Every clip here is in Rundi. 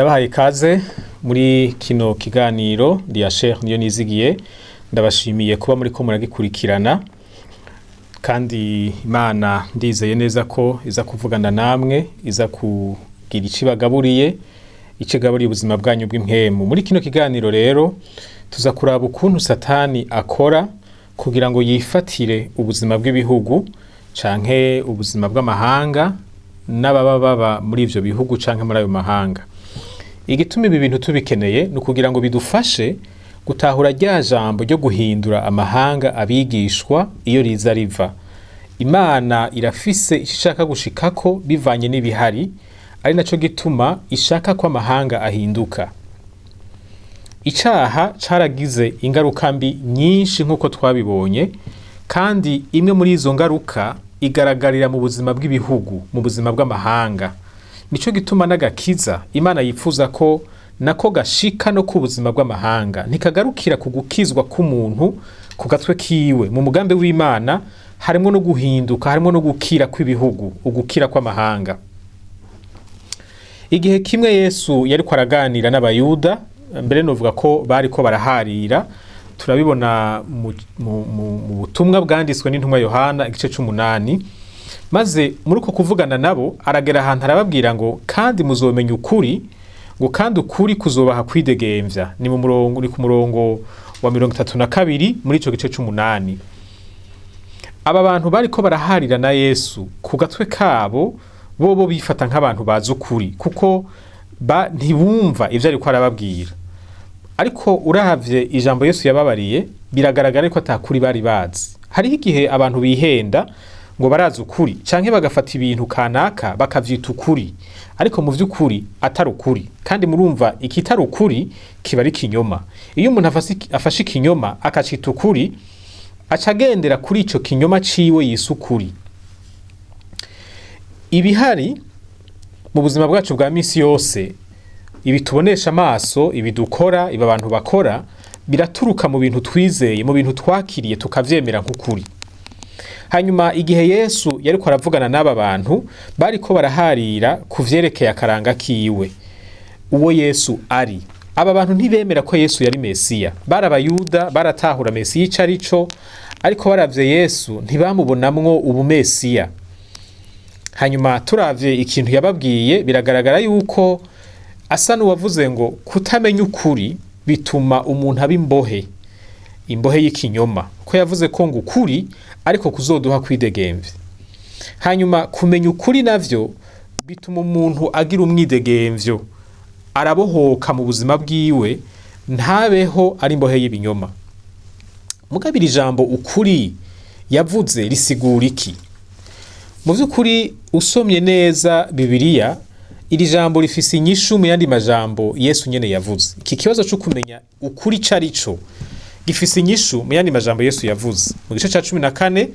Ndabahaye ikaze muri kino kiganiro Dia Sheikh niyo nizigiye, ndabashimiye kuba muri ko muragikurikirana kandi Imana ndizeye neza ko iza kuvugana namwe, iza kugira icibagaburiye, icigaburiye ubuzima bwanyu bw'impwemu. Muri kino kiganiro rero tuza kuraba ukuntu Satani akora kugira ngo yifatire ubuzima bw'ibihugu canke ubuzima bw'amahanga n'ababa muri ivyo bihugu canke muri ayo mahanga. Igituma ibi bintu tubikeneye ni ukugira ngo bidufashe gutahura rya jambo ryo guhindura amahanga abigishwa iyo riza riva. Imana irafise ishaka gushikako bivanye n'ibihari, ari naco gituma ishaka ko amahanga ahinduka. Icaha caragize ingaruka mbi nyinshi nk'uko twabibonye, kandi imwe muri izo ngaruka igaragarira mu buzima bw'ibihugu, mu buzima bw'amahanga. Nico gituma n'agakiza Imana yifuza ko nako gashika no ku buzima bw'amahanga, ntikagarukira ku gukizwa k'umuntu ku gatwe kiwe. Mu mugambi w'Imana harimo no guhinduka, harimo no gukira kw'ibihugu, ugukira kw'amahanga. Igihe kimwe Yesu yariko araganira n'abayuda, mbere novuga ko bariko baraharira, turabibona mu butumwa bwanditswe n'intumwa Yohana igice c'8. Maze muri uko kuvugana nabo aragera ahantu arababwira ngo kandi muzomenya ukuri, ngo kandi ukuri kuzobaha kwidegemvya. Ni ku murongo wa 32 muri ico gice c'8. Aba bantu bariko baraharira na Yesu ku gatwe kabo, bobo bifata nk'abantu bazi ukuri kuko ntibumva ivyo ariko arababwira. Ariko uravye ijambo Yesu yababariye biragaragara ko atakuri bari bazi. Hariho igihe abantu bihenda ngo barazi ukuri canke bagafata ibintu kanaka bakavyita ukuri, ariko mu vy'ukuri atari ukuri. Kandi murumva ikitari ukuri kiba ari kinyoma. Iyo umuntu afashe ikinyoma akacita ukuri, acagendera kuri ico kinyoma ciwe yise ukuri. Ibihari mu buzima bwacu bwa misi yose, ibi tubonesha amaso, ibi dukora, ibi abantu bakora, biraturuka mu bintu twizeye, mu bintu twakiriye tukavyemera nk'ukuri. Hanyuma igihe Yesu yariko aravugana n'aba bantu bariko baraharira kuvyerekeye akaranga kiwe, uwo Yesu ari. Aba bantu ntibemera ko Yesu yari Mesiya. Barabayuda, baratahura Mesiya ico arico, ariko baravye Yesu ntibamubonamwo ubumesiya. Hanyuma turavye ikintu yababwiye, biragaragara yuko asa n'uwavuze ngo kutamenya ukuri bituma umuntu aba imbohe y'ikinyoma. Ko yavuze ko ngo ukuri ariko kuzoduha kwidegemvya. Hanyuma kumenya ukuri navyo bituma umuntu agira umwidegemvyo, arabohoka mu buzima bwiwe, ntabeho ari imbohe y'ibinyoma. Mugabira ijambo ukuri yavuze risigura iki? Mu vy'ukuri usomye neza Bibiliya, iri jambo rifise inyishu mu yandi majambo Yesu nyene yavuze. Iki kibazo cyo kumenya ukuri carico gifise inyishu mu yandi majambo Yesu yavuze. Mu gice ca 14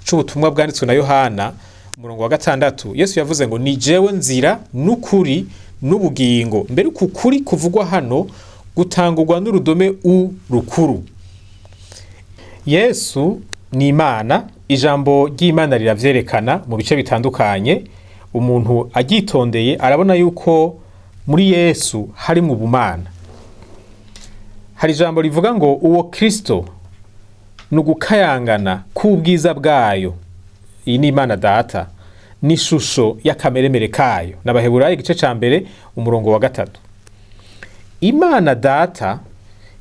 c'ubutumwa bwanditswe na Yohana umurongo wa 6, Yesu yavuze ngo ni jewe nzira n'ukuri n'ubugingo. Mbere ku kuri kuvugwa hano gutangurwa n'urudome u rukuru. Yesu ni Imana, ijambo ry'Imana riravyerekana mu bice bitandukanye. Umuntu agitondeye arabona yuko muri Yesu hari mu bumana. Hari ijambo rivuga ngo uwo Kristo nugukayangana k'ubwiza bwayo. Iyi ni Imana Data, ni shusho y'akameremere kayo. N'Abaheburayo igice ca 1 umurongo wa 3. Imana Data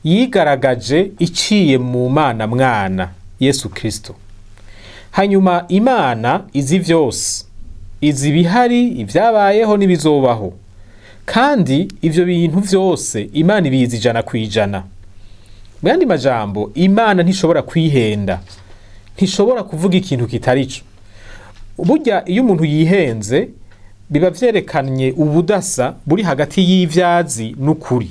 yigaragaje iciye mu Mana Mwana Yesu Kristo. Hanyuma Imana izi vyose, izi bihari, ivyabayeho n'ibizobaho, kandi ivyo bintu vyose Imana ibizi 100%. Mu yandi majambo, Imana ntishobora kwihenda, ntishobora kuvuga ikintu kitarico. Burya iyo umuntu yihenze biba vyerekanye ubudasa buri hagati y'ivyazi n'ukuri.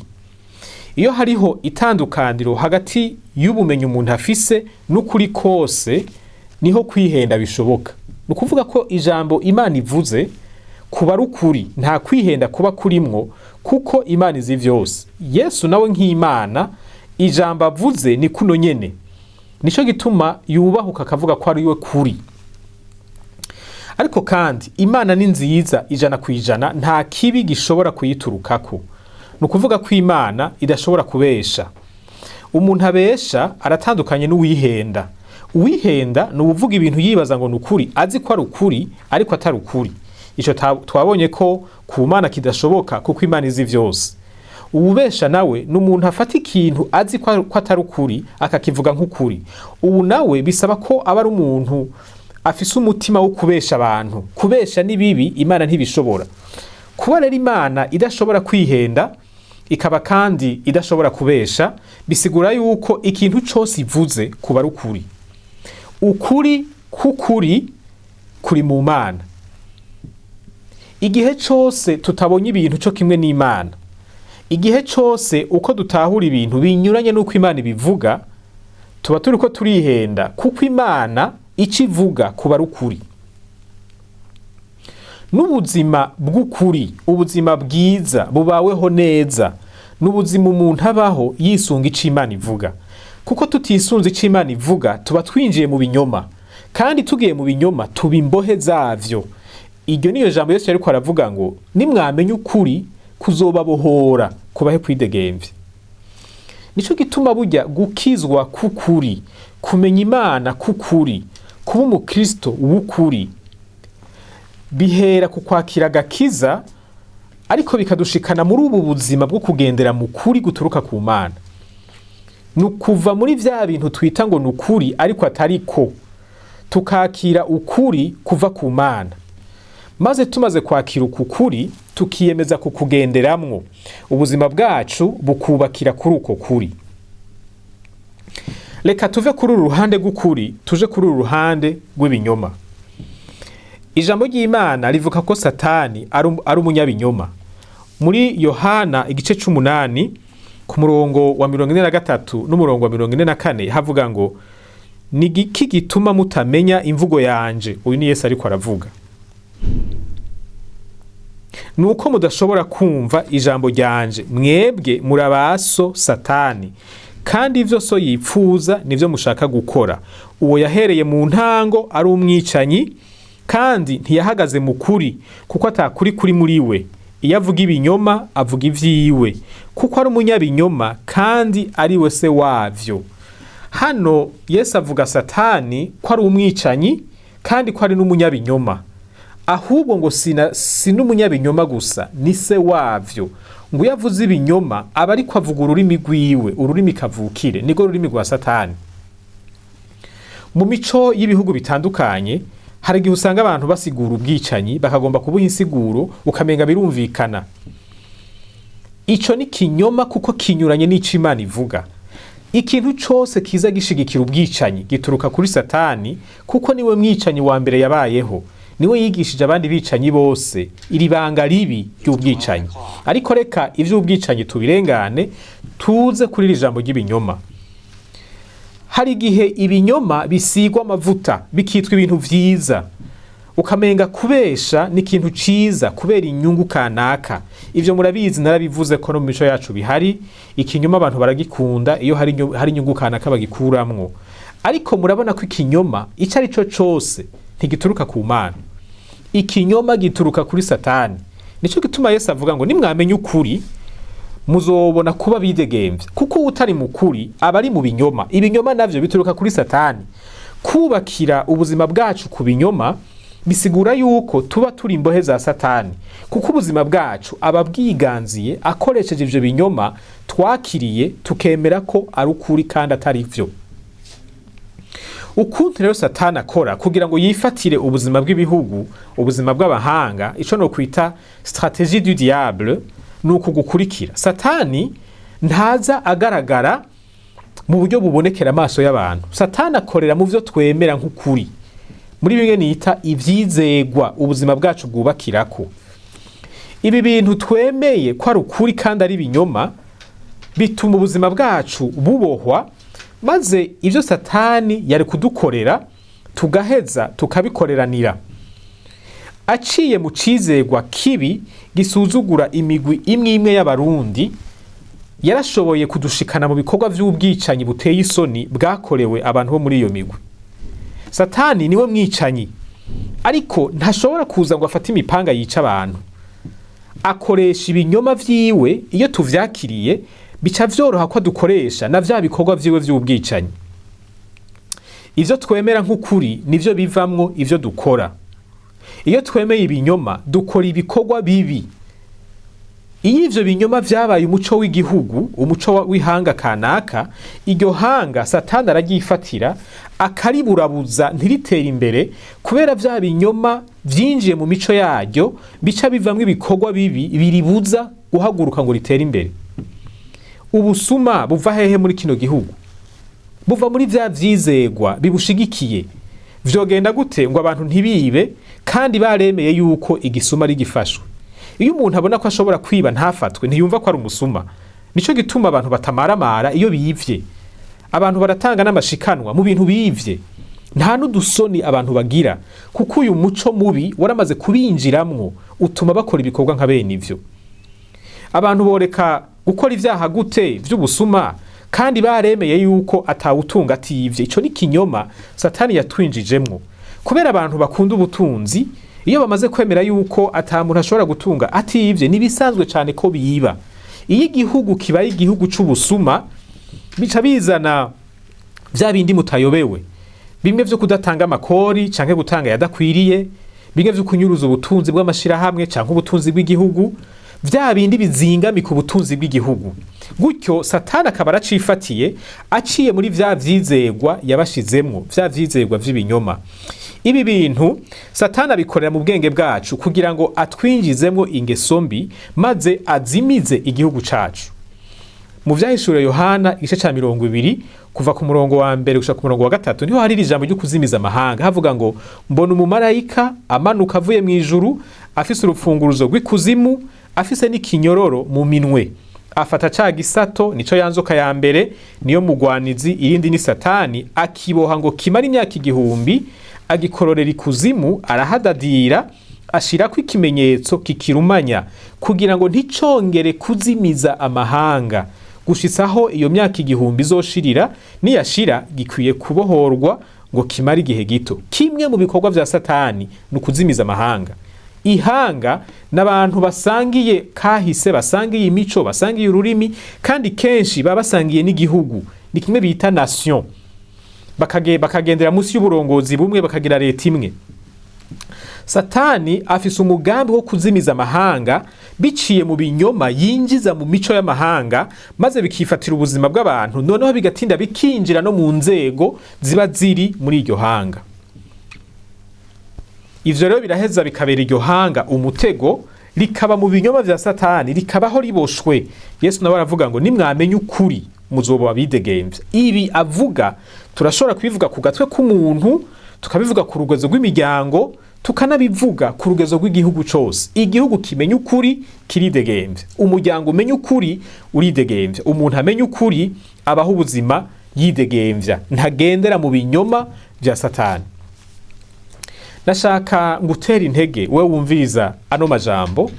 Iyo hariho itandukaniro hagati y'ubumenyi umuntu afise n'ukuri kose, niho kwihenda bishoboka. Nukuvuga ko ijambo Imana ivuze kuba ari ukuri, nta kwihenda kuba kurimwo, kuko Imana izi vyose. Yesu nawe nk'Imana, ijambo avuze ni kuno nyene. Nico gituma yubahuka akavuga ko ari we kuri. Ariko kandi Imana ni nziza 100%, nta kibi gishobora kuyiturukako. ni ukuvuga ko Imana idashobora kubesha. Umuntu abesha aratandukanye n'uwihenda. Uwihenda ni uvuga ibintu yibaza ngo ni ukuri, azi ko ari ukuri ariko atari ukuri. Icyo twabonye ko ku Mana kidashoboka kuko Imana izi vyose. Uwubesha nawe ni umuntu afata ikintu azi ko atari ukuri akakivuga nk'ukuri. Ubu nawe bisaba ko aba ari umuntu afise umutima wo kubesha abantu. Kubesha ni bibi, Imana ntibishobora. Kuba rero Imana idashobora kwihenda ikaba kandi idashobora kubesha, bisigura yuko ikintu cyose ivuze kuba ari ukuri. Ukuri k'ukuri kuri mu Mana. Igihe cyose tutabonye ibintu cyo kimwe n'Imana, igihe cyose uko dutahura ibintu binyuranye n'uko Imana ibivuga, tuba turi ko turihenda, kuko Imana icyo ivuga kuba ari ukuri. N'ubuzima bw'ukuri, ubuzima bwiza bubaweho neza, n'ubuzima umuntu abaho yisunga icyo Imana ivuga. Kuko tutisunze icyo Imana ivuga tuba twinjiye mu binyoma, kandi tugiye mu binyoma tuba imbohe zavyo. Iryo niyo jambo Yesu yariko aravuga ngo nimwamenye ukuri kuzobabohora kubahe kwidegemvya. Nico gituma burya gukizwa k'ukuri, kumenya Imana k'ukuri, kuba umukristo w'ukuri, bihera ku kwakira agakiza, ariko bikadushikana muri ubu buzima bwo kugendera mu kuri guturuka ku Mana. Nukuva muri vya bintu twita ngo nukuri ariko atariko, tukakira ukuri kuva ku Mana. Maze tumaze kwakira ukukuri tukiyemeza kukugenderamwo, ubuzima bwacu bukubakira kuri uko kuri. Reka tuve kuri uru ruhande rw'ukuri tuje kuri uru ruhande rw'ibinyoma. Ijambo ry'Imana rivuga ko Satani ari umunyabinyoma. Muri Yohana igice 8 ku murongo wa 43 n'umurongo wa 44 havuga ngo ni iki gituma mutamenya imvugo yanje. Uyu ni Yesu ariko aravuga. Nuko mudashobora kumva ijambo ryanje, mwebwe murabaso Satani, kandi ivyo so yipfuza nivyo mushaka gukora. Uwo yahereye mu ntango ari umwicanyi, kandi ntiyahagaze mu kuri kuko atakuri kuri muri we. Iyo avuga ibinyoma avuga ivyiwe, kuko ari umunyabinyoma kandi ari we se wavyo. Hano Yesu avuga Satani ko ari umwicanyi kandi ko ari n'umunyabinyoma. Ahubwo ngo si n'umunyabinyoma gusa, ni se wavyo. Ngo yavuze ibinyoma aba ariko avuga ururimi rwiwe, ururimi kavukire, niko rurimi rwa Satani. Mu mico y'ibihugu bitandukanye hari igihe usanga abantu basigura ubwicanyi bakagomba kubuha insiguro ukamenga birumvikana. Ico ni kinyoma kuko kinyuranye n'ico Imana ivuga. Ikintu cyose kiza gishigikira ubwicanyi gituruka kuri Satani, kuko niwe mwicanyi wa mbere yabayeho. Niwe yigishije abandi bicanyi bose iri banga ribi ry'ubwicanyi. Ariko reka ivy'ubwicanyi tubirengane tuze kuri iri jambo ry'ibinyoma. Hari igihe ibinyoma bisigwa amavuta bikitwa ibintu vyiza, ukamenga kubesha ni ikintu ciza kubera inyungu kanaka. Ivyo murabizi narabivuze ko no mu mico yacu bihari. Ikinyoma abantu baragikunda iyo hari inyungu kanaka bagikuramwo. Ariko murabona ko ikinyoma ico ari cyo cyose ntigituruka ku Mana. Ikinyoma gituruka kuri Satani. Nico gituma Yesu avuga ngo nimwamenye ukuri muzobona kuba bidegemvya, kuko utari mu kuri aba ari mu binyoma. Ibinyoma navyo bituruka kuri Satani. Kubakira ubuzima bwacu ku binyoma bisigura yuko tuba turi imbohe za Satani, kuko ubuzima bwacu aba bwiganziye akoresheje ivyo binyoma twakiriye tukemera ko ari ukuri kandi atari vyo. Ukuntu rero Satani akora kugira ngo yifatire ubuzima bw'ibihugu, ubuzima bw'abahanga, ico no kwita stratégie du diable, nuko gukurikira. Satani ntaza agaragara mu buryo bubonekera amaso y'abantu. Satani akorera mu vyo twemera nk'ukuri, muri bimwe nita ivyizegwa ubuzima bwacu bwubakirako. Ibi bintu twemeye ko ari ukuri kandi ari binyoma bituma ubuzima bwacu bubohwa, maze ivyo Satani yari kudukorera tugaheza tukabikoreranira. Aciye mu cizegwa kibi gisuzugura imigwi imwe imwe y'abarundi, yarashoboye kudushikana mu bikorwa vy'ubwicanyi buteye isoni bwakorewe abantu bo muri iyo migwi. Satani niwe mwicanyi, ariko ntashobora kuza ngo afate imipanga yica abantu. akoresha ibinyoma vyiwe. Iyo tuvyakiriye bica vyoroha ko dukoresha na vya bikorwa vyiwe vy'ubwicanyi. Ivyo twemera nk'ukuri nivyo bivamwo ivyo dukora. Iyo twemeye ibinyoma dukora ibikorwa bibi. Iyo ivyo binyoma vyabaye umuco w'igihugu, umuco w'ihanga kanaka, iryo hanga Satani araryifatira akariburabuza ntiritere imbere, kubera vya binyoma vyinjiye mu mico yaryo bica bivamwo ibikorwa bibi biribuza guhaguruka ngo ritere imbere. Ubusuma buva hehe muri kino gihugu? Buva muri vya vyizegwa bibushigikiye. Vyogenda gute ngo abantu ntibibe kandi baremeye yuko igisuma ari gifashwe? Iyo umuntu abona ko ashobora kwiba ntafatwe ntiyumva ko ari umusuma. Nico gituma abantu batamaramara iyo biyivye. Abantu baratanga n'amashikanwa mu bintu biyivye. Nta n'udusoni abantu bagira, kuko uyu muco mubi waramaze kubinjiramwo utuma bakora ibikorwa nka bene ivyo. Abantu boreka gukora ivyaha gute vy'ubusuma kandi baremeye yuko atawutunga ativye? Ico ni kinyoma Satani yatwinjijemwo. Kubera abantu bakunda ubutunzi, iyo bamaze kwemera yuko atamuntu ashobora gutunga ativye, nibisanzwe cyane ko biba. Iyo igihugu kibaye igihugu c'ubusuma, bica bizana vya bindi mutayobewe. Bimwe vyo kudatanga amakori canke gutanga yadakwiriye, bimwe vyo kunyuruza ubutunzi bw'amashirahamwe canke ubutunzi bw'igihugu, vya bindi bizingamika ubutunzi bw'igihugu. Gutyo Satani akaba aracifatiye aciye muri vya vyizegwa yabashizemwo, vya vyizegwa vy'ibinyoma. Ibi bintu Satani abikorera mu bwenge bwacu kugira ngo atwinjizemwo ingeso mbi maze azimize igihugu cacu. Mu vyahishuriwe Yohana igice ca 20 kuva ku murongo wa mbere gushika ku murongo wa 3 niho hari ijambo ryo kuzimiza amahanga, havuga ngo mbona umumarayika amanuka avuye mu ijuru afise urufunguruzo rw'ikuzimu, afise n'ikinyororo mu minwe. Afata ca gisato, nico yanzoka ya mbere, niyo mugwanizi, irindi ni Satani, akiboha ngo kimara imyaka 1000, agikororera ikuzimu, arahadadira, ashirako ikimenyetso kikirumanya kugira ngo nticongere kuzimiza amahanga, gushitsaho iyo myaka 1000 izoshirira. Niyashira gikwiye kubohorwa ngo kimara igihe gito. Kimwe mu bikorwa vya Satani ni ukuzimiza amahanga. Ihanga n'abantu basangiye kahise, basangiye imico, basangiye ururimi, kandi kenshi baba basangiye n'igihugu. Ni kimwe bita nation. Bakagendera musi y'uburongozi bumwe, bakagira leta imwe. Satani afise umugambi wo kuzimiza amahanga biciye mu binyoma yinjiza mu mico y'amahanga, maze bikifatira ubuzima bw'abantu, noneho bigatinda bikinjira no mu nzego ziba ziri muri iryo hanga. Ivyo rero biraheza bikabera iryo hanga umutego, likaba mu binyoma vya Satani, likabaho riboshwe. Yesu nawe aravuga ngo nimwamenye ukuri muzoba abidegemvya. Ibi avuga turashobora kubivuga ku gatwe k'umuntu, tukabivuga ku rugezo rw'imiryango, tukanabivuga ku rugezo rw'igihugu cose. Igihugu kimenya ukuri kiridegemvya, umuryango umenya ukuri uridegemvya, umuntu amenya ukuri abaho ubuzima yidegemvya, ntagendera mu binyoma vya Satani. Nashaka ngutera intege we wumviriza ano majambo.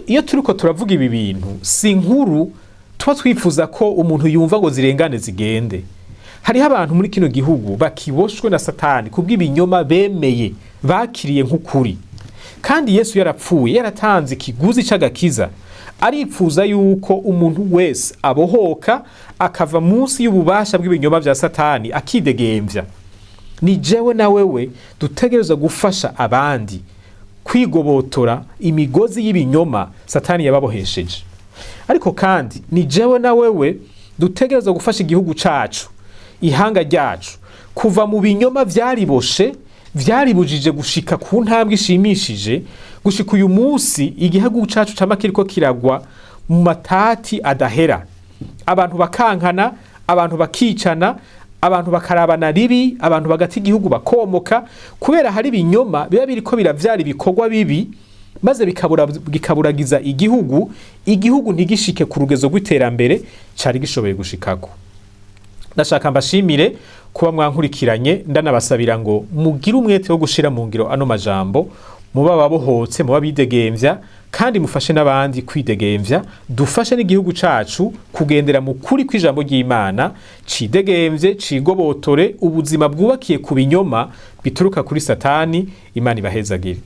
Iyo turiko turavuga ibi bintu si nkuru tuba twifuza ko umuntu yumva ngo zirengane zigende. Hariho abantu muri kino gihugu bakiboshwe na Satani kubw'ibinyoma bemeye, bakiriye nk'ukuri. Kandi Yesu yarapfuye, yaratanze ikiguzi c'agakiza. Aripfuza yuko umuntu wese abohoka akava munsi y'ububasha bw'ibinyoma vya Satani akidegemvya. Ni jewe na wewe dutegereza gufasha abandi kwigobotora imigozi y'ibinyoma Satani yababohesheje. Ariko kandi ni jewe na wewe dutegereza gufasha igihugu cacu, ihanga ryacu, kuva mu binyoma vyariboshe, vyaribujije gushika ku ntambwe ishimishije, gushika uyu munsi igihugu cacu cama kiriko kiragwa mu matati adahera. Abantu bakankana, abantu bakicana, abantu bakarabana ribi, abantu bagati igihugu bakomoka, kubera hari ibinyoma biba biriko biravyara ibikorwa bibi, maze bikaburagiza igihugu ntigishike ku rugezo rw'iterambere cari gishoboye gushikako. Ndashaka mbashimire kuba mwankurikiranye, ndanabasabira ngo mugire umwete wo gushira mu ngiro ano majambo, muba babohotse, muba bidegemvya, kandi mufashe n'abandi kwidegemvya. Dufashe n'igihugu cacu kugendera mu kuri kw'ijambo ry'Imana, cidegemvye, cigobotore, ubuzima bwubakiye ku binyoma bituruka kuri Satani. Imana ibahezagire.